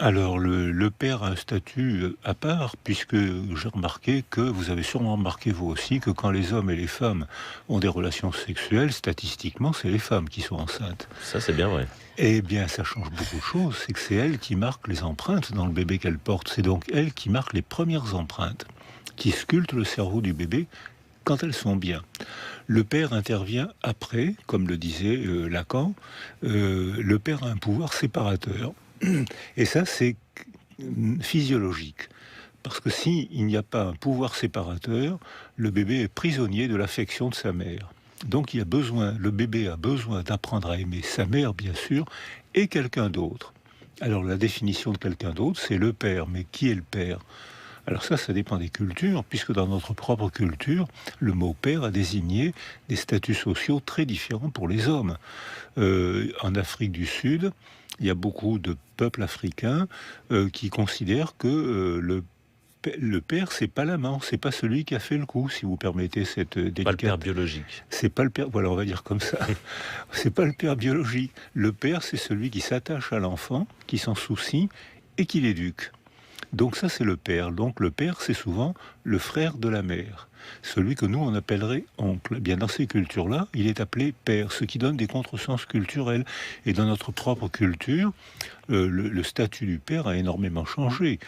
Alors, le père a un statut à part, puisque j'ai remarqué que, vous avez sûrement remarqué vous aussi, que quand les hommes et les femmes ont des relations sexuelles, statistiquement, c'est les femmes qui sont enceintes. Ça, c'est bien vrai. Eh bien, ça change beaucoup de choses, c'est que c'est elle qui marque les empreintes dans le bébé qu'elle porte. C'est donc elle qui marque les premières empreintes, qui sculptent le cerveau du bébé quand elles sont bien. Le père intervient après, comme le disait Lacan. Le père a un pouvoir séparateur. Et ça, c'est physiologique. Parce que s'il n'y a pas un pouvoir séparateur, le bébé est prisonnier de l'affection de sa mère. Donc le bébé a besoin d'apprendre à aimer sa mère, bien sûr, et quelqu'un d'autre. Alors la définition de quelqu'un d'autre, c'est le père. Mais qui est le père? Alors ça dépend des cultures, puisque dans notre propre culture, le mot père a désigné des statuts sociaux très différents pour les hommes. En Afrique du Sud, il y a beaucoup de peuples africains qui considèrent que le père, c'est pas l'amant, c'est pas celui qui a fait le coup, si vous permettez cette Pas le père délicate. biologique. C'est pas le père, voilà, on va dire comme ça. C'est pas le père biologique. Le père, c'est celui qui s'attache à l'enfant, qui s'en soucie et qui l'éduque. Donc ça, c'est le père. Donc le père, c'est souvent le frère de la mère, celui que nous, on appellerait oncle. Eh bien, dans ces cultures-là, il est appelé père, ce qui donne des contresens culturels. Et dans notre propre culture, le statut du père a énormément changé.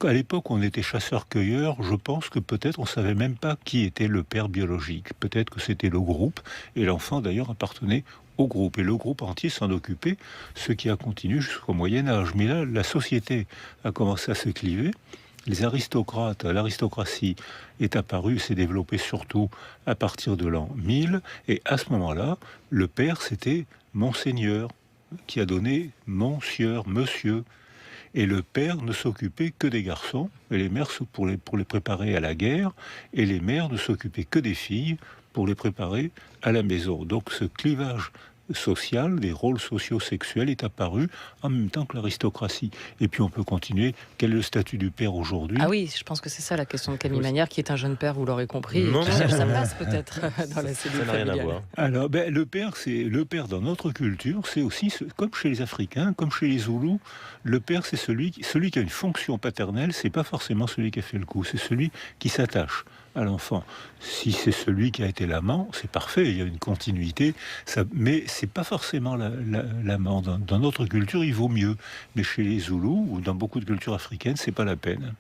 À l'époque, on était chasseurs-cueilleurs. Je pense que peut-être on savait même pas qui était le père biologique. Peut-être que c'était le groupe, et l'enfant, d'ailleurs, appartenait au groupe. Et le groupe entier s'en occupait, ce qui a continué jusqu'au Moyen-Âge. Mais là, la société a commencé à se cliver. Les aristocrates, l'aristocratie est apparue, s'est développée surtout à partir de l'an 1000. Et à ce moment-là, le père, c'était Monseigneur, qui a donné Monsieur, Monsieur. Et le père ne s'occupait que des garçons, et les mères pour les préparer à la guerre, et les mères ne s'occupaient que des filles pour les préparer à la maison. Donc ce clivage social, des rôles sociaux sexuels est apparu en même temps que l'aristocratie. Et puis on peut continuer. Quel est le statut du père Ah aujourd'hui? oui, je pense que c'est ça la question de Camille Manière, qui est un jeune père, vous l'aurez compris, et Non, qui non, cherche sa non. place peut-être dans la Ça cellule n'a rien à familiale. voir. Alors, le père dans notre culture, c'est aussi comme chez les Africains, comme chez les Zoulous, le père c'est celui qui a une fonction paternelle. C'est pas forcément celui qui a fait le coup, c'est celui qui s'attache à l'enfant. Si c'est celui qui a été l'amant, c'est parfait, il y a une continuité. Mais c'est pas forcément l'amant. Dans notre culture, il vaut mieux. Mais chez les Zoulous ou dans beaucoup de cultures africaines, c'est pas la peine.